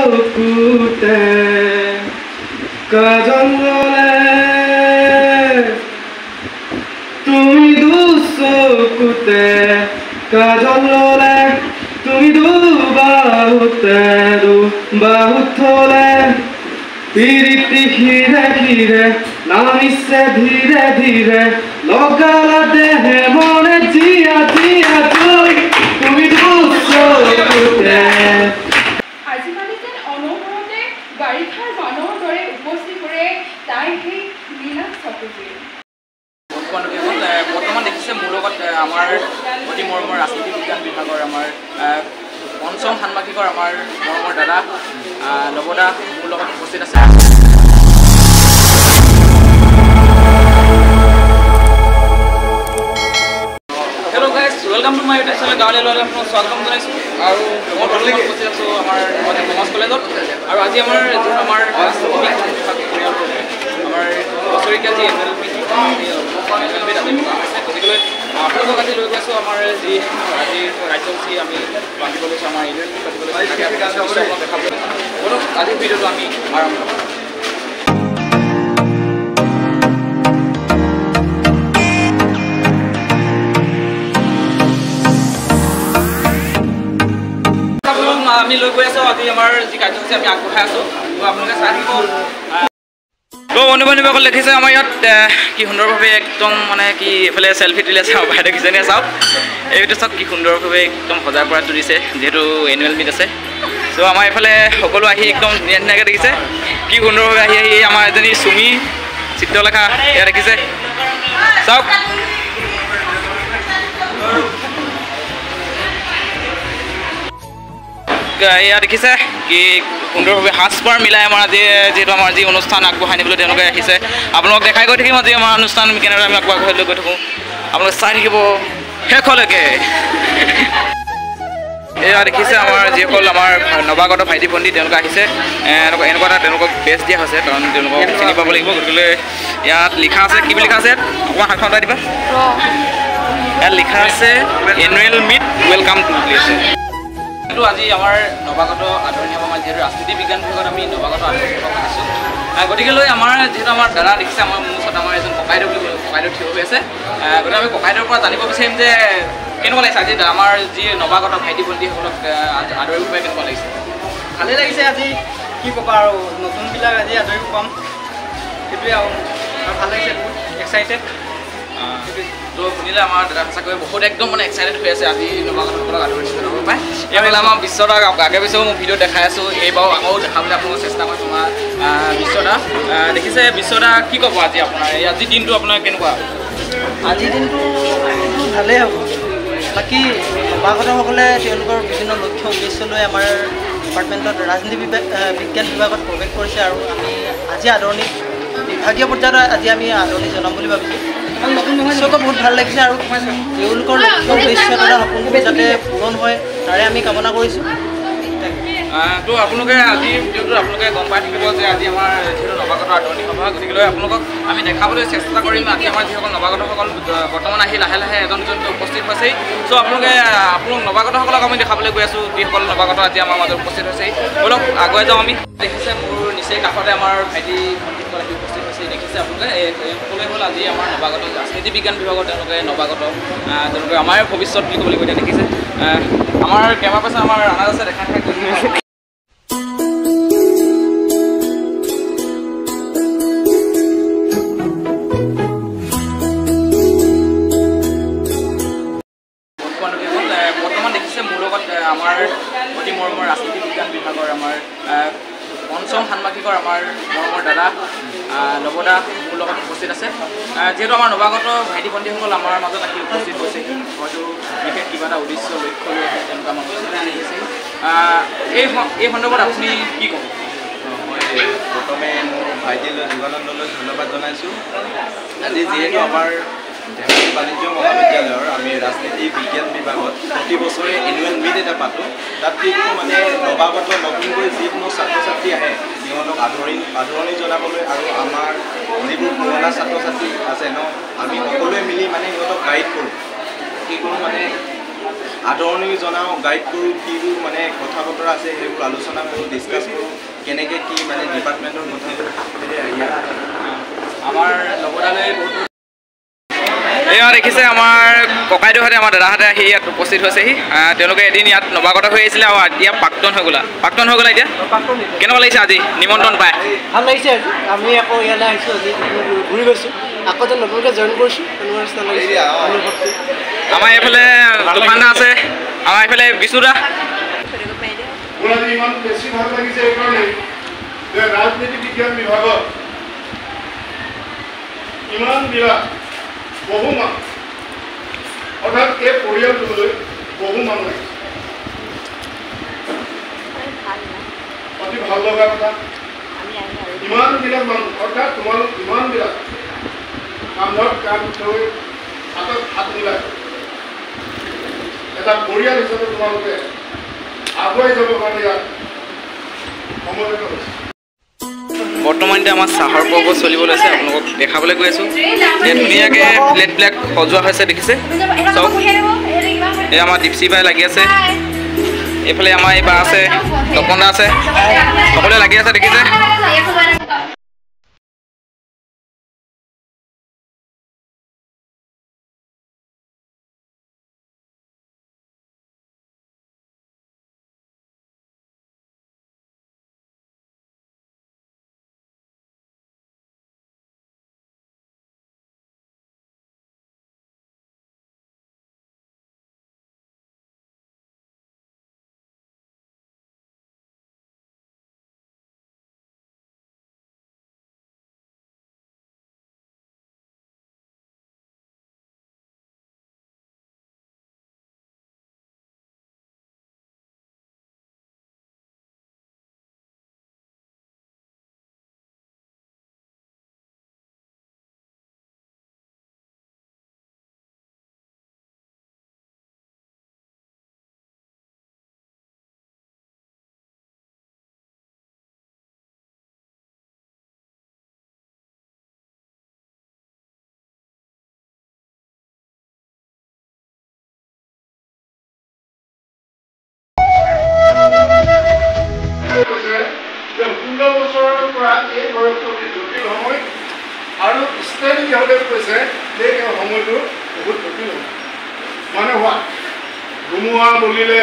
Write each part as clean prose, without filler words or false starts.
চকুতে কাজল তুমি দুচকুতে কাজল তুমি দুবাহুতে দুবাহুত থলে পিরিতি ঘিরে ঘিরে নামিছে ধীরে ধীরে লগালা দেহে মনে জিয়া জিয়া তুই তুমি দুচকুতে আজিকালি যেন অনবৰতে বাৰিষাৰ বানৰ দৰে উপচি পৰে তাই সেই নীলা চকুযোৰ। বৰ্তমান দেখিছে মোৰ লগত আমাৰ অতি মৰমৰ ৰাজনীতি বিজ্ঞান বিভাগৰ আমাৰ পঞ্চম ষান্মাসিকৰ আমাৰ মৰমৰ দাদা নৱদা মোৰ লগত উপস্থিত আছে। Hello' guys, welcome to my YouTube channel গাঁৱলীয়া ল'ৰালৈ আপোনাক স্বাগতম জনাইছোঁ। আৰু মই বৰ্তমান উপস্থিত আছোঁ আমাৰ কমাৰ্চ কলেজত। আৰু আজি আমাৰ যিহেতু আমাৰ আমাৰ বছৰেকীয়া যি এনুৱেল গতিকে আপোনালোকক আজি লৈ গৈছোঁ আমাৰ যি আজি কাৰ্যসূচী আমি পাতিব লৈছোঁ আমাৰ এনুৱেল পাতিব লৈছোঁ দেখা পাব। বলক আজিৰ ভিডিঅ'টো আমি আৰম্ভ কৰোঁ। আমি লৈ গৈ আছোঁ আজি আমাৰ যি কাৰ্যসূচী আমি আগবঢ়াই আছোঁ আপোনালোকে চাই থাকিব। তো বন্ধু বান্ধৱীসকল দেখিছে আমাৰ ইয়াত কি সুন্দৰভাৱে একদম মানে কি এইফালে চেল্ফি তুলি আছে আৰু বাইদেউকেইজনীয়ে চাওক এইটো চাওক কি সুন্দৰভাৱে একদম সজাই পৰাই তুলিছে যিহেতু এনুৱেল মিট আছে। চ' আমাৰ এইফালে সকলো আহি একদম ধুনীয়া ধুনীয়াকৈ দেখিছে কি সুন্দৰভাৱে আহি আহি আমাৰ এজনী চুমি চিত্ৰলেখা এয়া দেখিছে চাওক। এয়া দেখিছে কি সুন্দৰভাৱে সাজপাৰ মিলাই আমাৰ আজি যিহেতু আমাৰ যি অনুষ্ঠান আগবঢ়াই নিবলৈ তেওঁলোকে আহিছে। আপোনালোক দেখাই গৈ থাকিম আজি আমাৰ অনুষ্ঠান কেনেদৰে আমি আগবঢ়াই লৈ গৈ থাকোঁ আপোনালোকে চাই থাকিব শেষলৈকে। এয়া দেখিছে আমাৰ যিসকল আমাৰ নৱাগত ভাইটি ভণ্টি তেওঁলোকে আহিছে এনেকুৱা এটা তেওঁলোকক বেষ্ট দিয়া হৈছে কাৰণ তেওঁলোকক চিনি পাব লাগিব। গতিকে ইয়াত লিখা আছে কি বুলি লিখা আছে অকণমান হাতখন উঠাই দিবা। ইয়াত লিখা আছে এনুৱেল মিট ৱেলকাম টু বুলি আছে। কিন্তু আজি আমাৰ নৱাগত আদৰণি সভা আমাৰ যিহেতু ৰাজনীতি বিজ্ঞান বিভাগত আমি নৱাগত আদৰণি সভা পাতিছোঁ। গতিকে লৈ আমাৰ যিহেতু আমাৰ দাদা দেখিছে আমাৰ মোৰ ওচৰত আমাৰ এজন ককাইদেউ বুলি ককাইদেউ থিয় হৈ আছে। গতিকে আমি ককাইদেউৰ পৰা জানিব বিচাৰিম যে কেনেকুৱা লাগিছে আজি আমাৰ যি নৱাগত ভাইটি ভণ্টিসকলক আদৰিব পাই কেনেকুৱা লাগিছে? ভালেই লাগিছে আজি কি ক'বা আৰু নতুনবিলাক আজি আদৰিব পাম সেইটোৱে আৰু ভাল লাগিছে বহুত এক্সাইটেড। তো শুনিলে আমাৰ দাদা সঁচাকৈ বহুত একদম মানে এক্সাইটেড হৈ আছে আজি নৱাগতসকলক আদৰণি জনাব পাই। এইফালে আমাৰ বিশ্বদাক আগে পিছেও মই ভিডিঅ' দেখাই আছোঁ এইবাৰো আকৌ দেখাবলৈ আপোনালোক চেষ্টা কৰিছোঁ আমাৰ বিশ্বদা দেখিছে। বিশ্বদা কি ক'ব আজি আপোনাৰ আজিৰ দিনটো আপোনাৰ কেনেকুৱা? আজিৰ দিনটো ভালেই হ'ব। বাকী নৱাগতসকলে তেওঁলোকৰ বিভিন্ন লক্ষ্য উদ্দেশ্য লৈ আমাৰ ডিপাৰ্টমেণ্টত ৰাজনীতি বিজ্ঞান বিভাগত প্ৰৱেশ কৰিছে আৰু আমি আজি আদৰণি বিভাগীয় পৰ্যায়ত আজি আমি আদৰণি জনাম বুলি ভাবিছোঁ। নিশ্চয়কৈ বহুত ভাল লাগিছে আৰু তেওঁলোকৰ লক্ষ্য উদ্দেশ্য তথা সপোনবোৰ যাতে পূৰণ হয় তাৰে আমি কামনা কৰিছোঁ। তো আপোনালোকে আজি ভিডিঅ'টো আপোনালোকে গম পাই থাকিব যে আজি আমাৰ যিহেতু নৱাগত আদৰণি সভা গতিকে লৈ আপোনালোকক আমি দেখাবলৈ চেষ্টা কৰিম আজি আমাৰ যিসকল নৱাগতসকল বৰ্তমান আহি লাহে লাহে এজন এজনকৈ উপস্থিত হৈছেই। চ' আপোনালোক নৱাগতসকলক আমি দেখাবলৈ গৈ আছোঁ যিসকল নৱাগত আজি আমাৰ মাজত উপস্থিত হৈছেই। বলক আগুৱাই যাওঁ আমি। দেখিছে মোৰ নিচেই কাষতে আমাৰ ভাইটি ভণ্টিসকল আহি উপস্থিত হৈছে দেখিছে আপোনালোকে সকলোৱে হ'ল আজি আমাৰ নৱাগত ৰাজনীতি বিজ্ঞান বিভাগৰ তেওঁলোকে নৱাগত তেওঁলোকে আমাৰ ভৱিষ্যত বুলি ক'ব লাগিব। এতিয়া দেখিছে আমাৰ কেমেৰা পাৰ্চন আমাৰ ৰাণাজ আছে দেখা দেখা কৰি আছে। বৰ্তমান দেখিছে মোৰ লগত আমাৰ অতি মৰমৰ ৰাজনীতি বিজ্ঞান বিভাগৰ আমাৰ পঞ্চম ষান্মাসিকৰ আমাৰ মৰমৰ দাদা নৱদা মোৰ লগত উপস্থিত আছে। যিহেতু আমাৰ নৱাগত ভাইটি ভণ্টিসকল আমাৰ মাজত আহি উপস্থিত হৈছেহি হয়তো বিশেষ কিবা এটা উদ্দেশ্য লক্ষ্য লৈ তেওঁলোকে আমাৰ মাজত আহিছে। এই সন্দৰ্ভত আপুনি কি ক'ব? মই প্ৰথমে মোৰ ভাইটিলৈ যোগানন্দলৈ ধন্যবাদ জনাইছোঁ। আজি যিহেতু আমাৰ ধেমাজি বাণিজ্য মহাবিদ্যালয়ৰ আমি ৰাজনীতি বিজ্ঞান বিভাগত প্ৰতি বছৰে এনুৱেল মিট এটা পাতোঁ। তাত কিন্তু মানে নৱাগত নতুনকৈ যিকোনো ছাত্ৰ ছাত্ৰী আহে সিহঁতক আদৰণি জনাবলৈ আৰু আমাৰ যিবোৰ পুৰণা ছাত্ৰ ছাত্ৰী আছে ন আমি সকলোৱে মিলি মানে সিহঁতক গাইড কৰোঁ কি কৰোঁ মানে আদৰণি জনাওঁ, গাইড কৰোঁ, কিবোৰ মানে কথা বতৰা আছে সেইবোৰ আলোচনা কৰোঁ, ডিছকাছ কৰোঁ, কেনেকৈ কি মানে ডিপাৰ্টমেণ্টৰ কথাবোৰ আমাৰ লগতে বহুত এয়া দেখিছে আমাৰ ককাইদেউহঁতে আমাৰ দাদাহঁতে আহি ইয়াত উপস্থিত হৈছেহি তেওঁলোকে এদিন ইয়াত নৱাগত হৈ আহিছিলে আৰু এতিয়া প্ৰাক্তন হৈ গ'লা এতিয়া কেনেকুৱা লাগিছে আজি নিমন্ত্ৰণ পাই ভাল লাগিছে আজি আমি আকৌ ইয়ালৈ আহিছোঁ আজি ঘূৰি গৈছোঁ আকৌ যে নতুনকৈ জইন কৰিছোঁ আমাৰ এইফালে দোকানদা আছে আমাৰ এইফালে বিশুদা ইমান বেছি ভাল লাগিছে এইকাৰণেই যে ৰাজনীতি বিজ্ঞান বিভাগত ইমান বিৰাট বহু মানুহ অৰ্থাৎ এই পৰিয়ালটোলৈ বহু মানুহ আহিছে অতি ভাল লগা কথা ইমানবিলাক মানুহ অৰ্থাৎ তোমালোক ইমানবিলাক কান্ধত কান্ধ থৈ হাতত হাত মিলাই এটা পৰিয়াল হিচাপে তোমালোকে আগুৱাই যাবৰ কাৰণে ইয়াত সমবেত হৈছে বৰ্তমান এতিয়া আমাৰ চাহৰ পৰ্ব চলিব লৈছে আপোনালোকক দেখাবলৈ গৈ আছোঁ ইয়াত ধুনীয়াকৈ প্লেটবিলাক সজোৱা হৈছে দেখিছে চব এই আমাৰ দীপশী বাই লাগি আছে এইফালে আমাৰ এই বা আছে তপন দা আছে সকলোৱে লাগি আছে দেখিছে আৰু ষ্টেট ইহঁতে কৈছে যে এই সময়টো বহুত জটিল হ'ব মানে হোৱা ধুমুহা বলিলে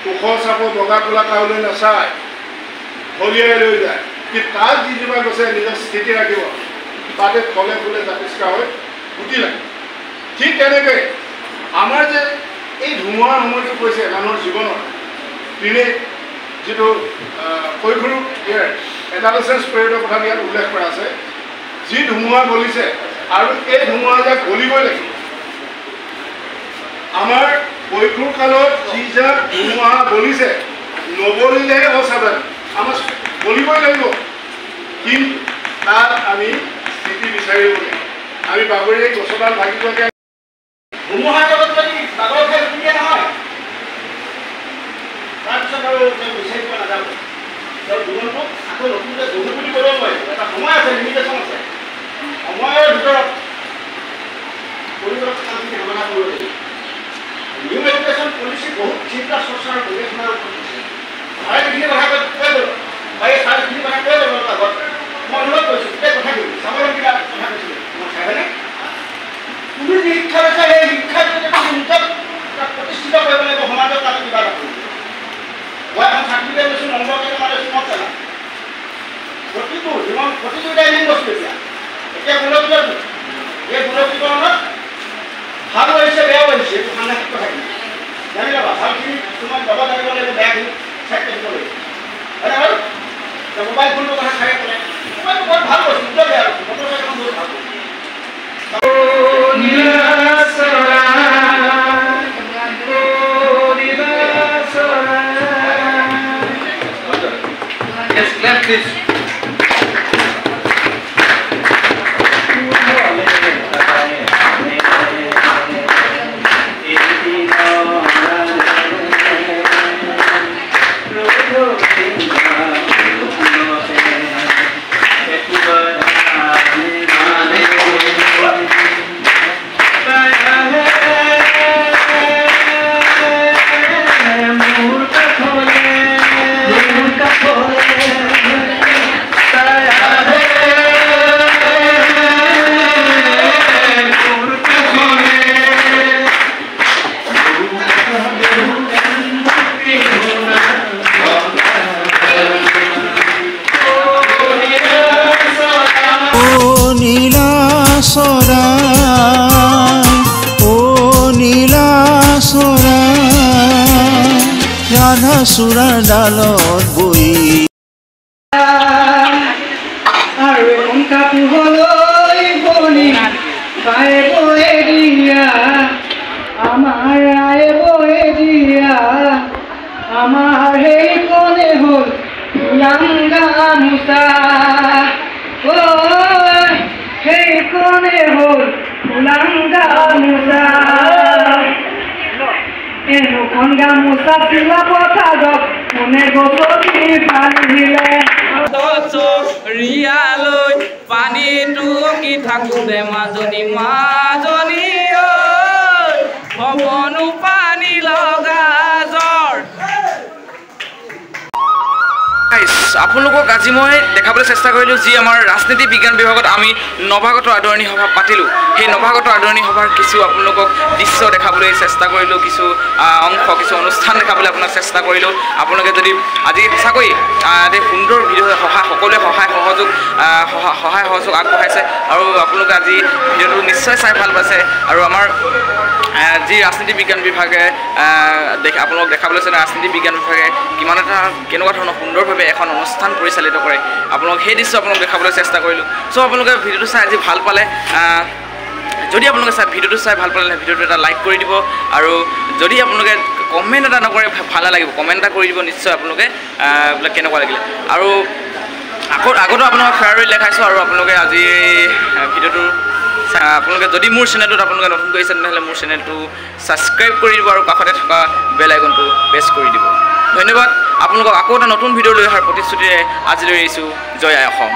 ওখ চাপ বগা ক'লা কাউলৈ নাচায় হলিয়াই লৈ যায় কি তাত যিজোপা গছে নিজৰ স্থিতি ৰাখিব তাতে ফলে ফুলে জাতিষ্কা হৈ ফুটি লাগে ঠিক তেনেকৈ আমাৰ যে এই ধুমুহাৰ সময়টো কৈছে মানুহৰ জীৱনৰ দিনে যিটো কৈশোৰ ইয়াৰ এডালচেঞ্চ পিৰিয়ডৰ কথা ইয়াত উল্লেখ কৰা আছে যি ধুমুহা বলিছে আৰু এই ধুমুহা যাক বলিবই লাগিব আমাৰ কৈশোৰ কালত যি যাক ধুমুহা বলিছে নবলিলেহে অসাধাৰণ আমাৰ বলিবই লাগিব কিন্তু তাত আমি স্থিতি বিচাৰিব লাগিব আমি বাগৰি গছডাল ভাগিবকে ধুমুহাৰ লগত যদি বাগৰ খাই উঠিয়ে নহয় তাৰপিছত আৰু বিচাৰি পোৱা নাযাব জীৱনটো আকৌ নতুনকৈ গঢ়ি তুলিব নোৱাৰে এটা সময় আছে লিমিটেশ্যন আছে সময়ৰ ভিতৰত পৰিৱেশ শান্তি কামনা কৰিব লাগিব নিউ এডুকেশ্যন পলিচি বহুত চিন্তা চৰ্চাৰ গৱেষণাৰ ওপৰত আছে চাৰিখিনি কথা কৈ গ'ল বা এই চাৰিখিনি কথা কৈ গ'ল আগত মই অনুৰোধ কৰিছোঁ গোটেই কথা কৈছোঁ স্বাৱলম্বীতা কথা কৈছিলোঁ মই চাহেনে তুমি যি শিক্ষা লৈছা সেই শিক্ষা যদি তুমি নিজক প্ৰতিষ্ঠিত কৰিব লাগিব সমাজত তাতে কিবা এটা কৰিব মই এখন চাকৰিতে লৈছোঁ নম্বৰ কেইটা মানে চুমত চালা প্ৰতিটো জীৱন প্ৰতিযোগিতাই মেইন বস্তু এতিয়া গোলক জীৱন এই গোলক জীৱনত ভাল হৈছে বেয়াও হৈছে এইটো সাংঘাতিক কথা কিন্তু জানি ল'বা ভালখিনি তোমাৰ দবা জানিব লাগিব বেয়াখিনি চাই থাকিব লাগিব হয়নে বাৰু মোবাইল ফোনটোৰ কথা খাই পেলাই মোবাইলটো বৰ ভাল বস্তু উত্তৰ বেয়া বস্তু মটৰ চাইকেল বহুত ভাল বস্তু Yes, clap please. চূড়াৰ ডালত বহি আৰু এখন কাপোৰলৈ বলি বায়ে বয়ে দিয়া আমাৰ আয়ে বয়ে দিয়া আমাৰ সেইখনে হ'ল লাংগা গামোচা সেইখনে হ'ল লাংগা গামোচা এখন গামোচা চিলা পঠা যাওক কোনে গছকি বান্ধিলে ৰিয়ালৈ পানীটো কি থাকোঁতে মাজনী মাজনী ভৱনো পানী লগা জ্বৰ আপোনালোকক আজি মই দেখাবলৈ চেষ্টা কৰিলোঁ যি আমাৰ ৰাজনীতি বিজ্ঞান বিভাগত আমি নৱাগত আদৰণি সভা পাতিলোঁ সেই নৱাগত আদৰণি সভাৰ কিছু আপোনালোকক দৃশ্য দেখাবলৈ চেষ্টা কৰিলোঁ কিছু অংশ কিছু অনুষ্ঠান দেখাবলৈ আপোনাক চেষ্টা কৰিলোঁ আপোনালোকে যদি আজি সঁচাকৈ সুন্দৰ ভিডিঅ' সকলোৱে সহায় সহযোগ আগবঢ়াইছে আৰু আপোনালোকে আজি ভিডিঅ'টো নিশ্চয় চাই ভাল পাইছে আৰু আমাৰ যি ৰাজনীতি বিজ্ঞান বিভাগে আপোনালোকক দেখাবলৈ চাই ৰাজনীতি বিজ্ঞান বিভাগে কিমান এটা কেনেকুৱা ধৰণৰ সুন্দৰভাৱে এখন অনুষ্ঠান পৰিচালিত কৰে আপোনালোক সেই দৃশ্য আপোনালোক দেখাবলৈ চেষ্টা কৰিলোঁ চ' আপোনালোকে ভিডিঅ'টো চাই আজি ভাল পালে যদি আপোনালোকে ভিডিঅ'টো চাই ভাল পালে ভিডিঅ'টো এটা লাইক কৰি দিব আৰু যদি আপোনালোকে কমেণ্ট এটা নকৰে ভাল নালাগিব কমেণ্ট এটা কৰি দিব নিশ্চয় আপোনালোকে এইবিলাক কেনেকুৱা লাগিলে আৰু আগতো আপোনালোকক ফেয়াৰৱেল দেখাইছোঁ আৰু আপোনালোকে আজি ভিডিঅ'টো আপোনালোকে যদি মোৰ চেনেলটোত আপোনালোকে নতুন কৰিছে তেনেহ'লে মোৰ চেনেলটো ছাবস্ক্ৰাইব কৰি দিব আৰু কাষতে থকা বেল আইকনটো প্ৰেছ কৰি দিব ধন্যবাদ আপোনালোকক আকৌ এটা নতুন ভিডিঅ' লৈ অহাৰ প্ৰতিশ্ৰুতিৰে আজিলৈ এৰিছোঁ জয় আই অসম